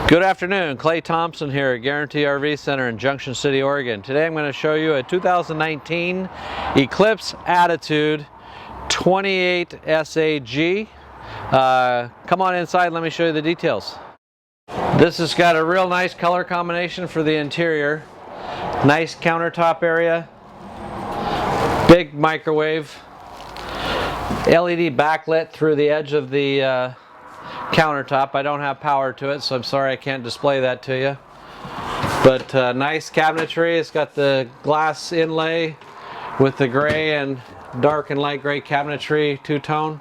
Good afternoon, Clay Thompson here at Guarantee RV Center in Junction City, Oregon. Today I'm going to show you a 2019 Eclipse Attitude 28 SAG. Come on inside, let me show you the details. This has got a real nice color combination for the interior. Nice countertop area, big microwave, LED backlit through the edge of the countertop. I don't have power to it, so I'm sorry I can't display that to you. But nice cabinetry. It's got the glass inlay with the gray and dark and light gray cabinetry, two-tone.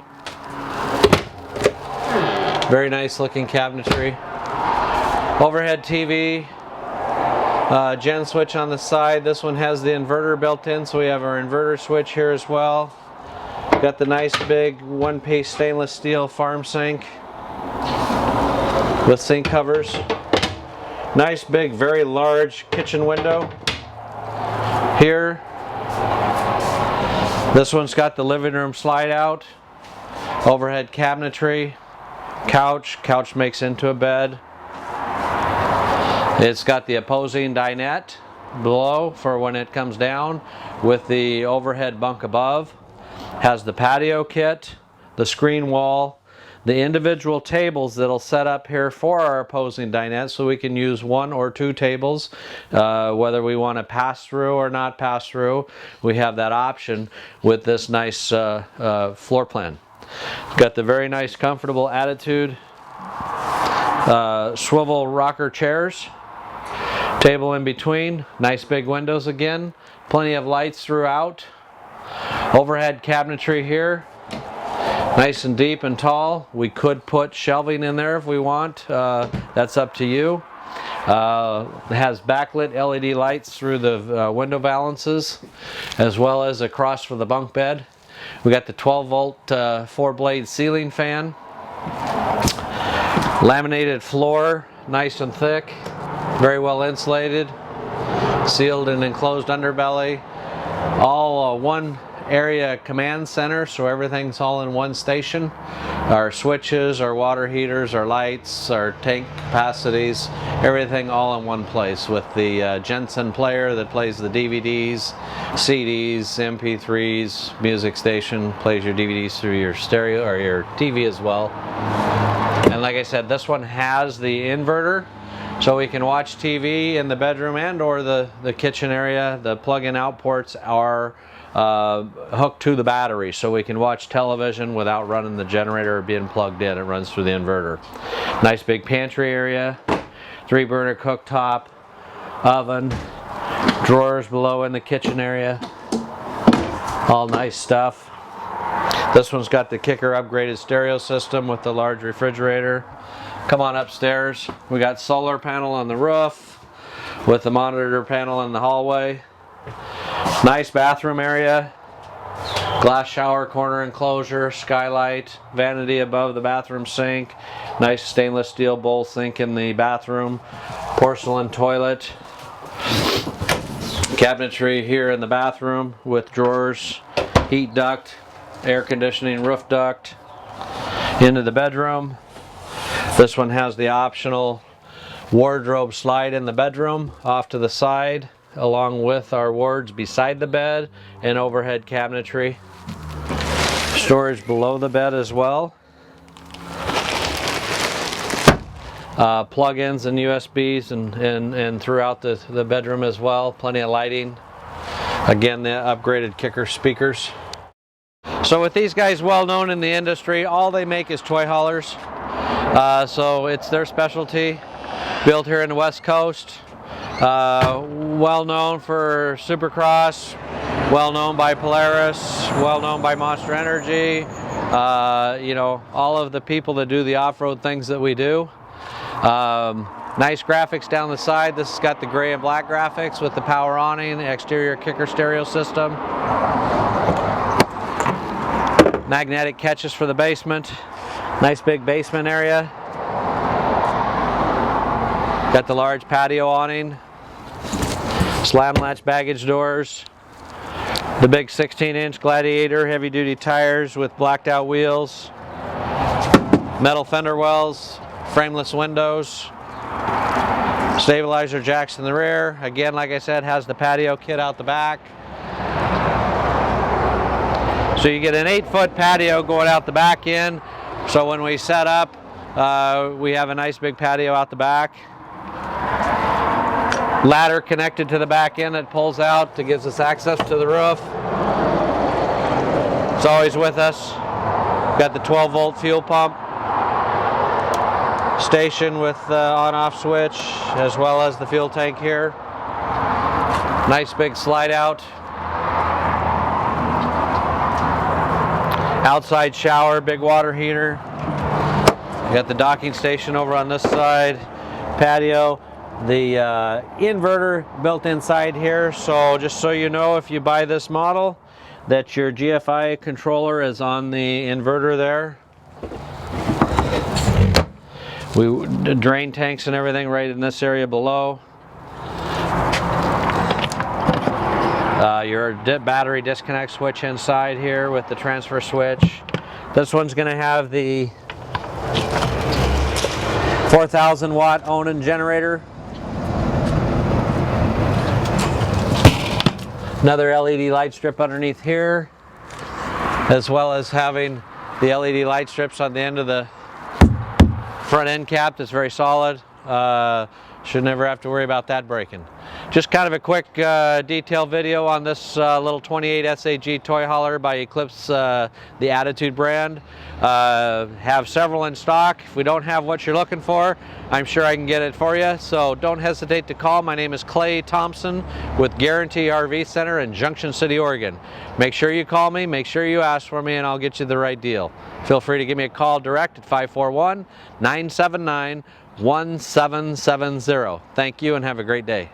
Very nice looking cabinetry. Overhead TV, gen switch on the side. This one has the inverter built in, so we have our inverter switch here as well. Got the nice big one-piece stainless steel farm sink with sink covers. Nice big, very large kitchen window here. This one's got the living room slide out, overhead cabinetry, couch makes into a bed. It's got the opposing dinette below for when it comes down with the overhead bunk above. Has the patio kit, the screen wall, the individual tables that'll set up here for our opposing dinette, so we can use one or two tables, whether we want to pass through or not pass through. We have that option with this nice floor plan. Got the very nice comfortable Attitude swivel rocker chairs, table in between, nice big windows again, plenty of lights throughout. Overhead cabinetry here, nice and deep and tall. We could put shelving in there if we want. That's up to you. It has backlit LED lights through the window balances, as well as across for the bunk bed. We got the 12-volt 4-blade ceiling fan. Laminated floor, nice and thick, very well insulated. Sealed and enclosed underbelly. All one area command center, so everything's all in one station. Our switches, our water heaters, our lights, our tank capacities, everything all in one place, with the Jensen player that plays the DVDs, CDs, MP3s, music station, plays your DVDs through your stereo or your TV as well. And like I said, this one has the inverter, so we can watch TV in the bedroom and or the kitchen area. The plug-in out ports are hooked to the battery, so we can watch television without running the generator or being plugged in. It runs through the inverter. Nice big pantry area, 3-burner cooktop, oven, drawers below in the kitchen area. All nice stuff. This one's got the kicker upgraded stereo system with the large refrigerator. Come on upstairs. We got solar panel on the roof with the monitor panel in the hallway. Nice bathroom area, glass shower corner enclosure, skylight, vanity above the bathroom sink, nice stainless steel bowl sink in the bathroom, porcelain toilet, cabinetry here in the bathroom with drawers, heat duct, air conditioning roof duct into the bedroom. This one has the optional wardrobe slide in the bedroom off to the side, along with our wards beside the bed and overhead cabinetry. Storage below the bed as well. Plug-ins and USBs and throughout the bedroom as well. Plenty of lighting. Again, the upgraded kicker speakers. So with these guys, well known in the industry, all they make is toy haulers. So it's their specialty. Built here in the West Coast. Well known for Supercross, well known by Polaris, well known by Monster Energy, you know, all of the people that do the off-road things that we do. Nice graphics down the side. This has got the gray and black graphics with the power awning, exterior kicker stereo system. Magnetic catches for the basement. Nice big basement area. Got the large patio awning, slam latch baggage doors, the big 16-inch Gladiator heavy duty tires with blacked out wheels, metal fender wells, frameless windows, Stabilizer jacks in the rear. Again, like I said, has the patio kit out the back. So you get an 8-foot patio going out the back end. So when we set up, we have a nice big patio out the back. Ladder connected to the back end that pulls out that gives us access to the roof. It's always with us. Got the 12-volt fuel pump. Station with on-off switch, as well as the fuel tank here. Nice big slide out. Outside shower, big water heater. You got the docking station over on this side. Patio. The inverter built inside here, so just so you know, if you buy this model, that your GFI controller is on the inverter there. Drain tanks and everything right in this area below. Your battery disconnect switch inside here with the transfer switch. This one's going to have the 4,000 watt Onan generator. Another LED light strip underneath here, as well as having the LED light strips on the end of the front end cap that's very solid. Should never have to worry about that breaking. Just kind of a quick detail video on this little 28 SAG toy hauler by Eclipse, the Attitude brand. Have several in stock. If we don't have what you're looking for, I'm sure I can get it for you. So don't hesitate to call. My name is Clay Thompson with Guarantee RV Center in Junction City, Oregon. Make sure you call me, make sure you ask for me, and I'll get you the right deal. Feel free to give me a call direct at 541-979-1770. Thank you and have a great day.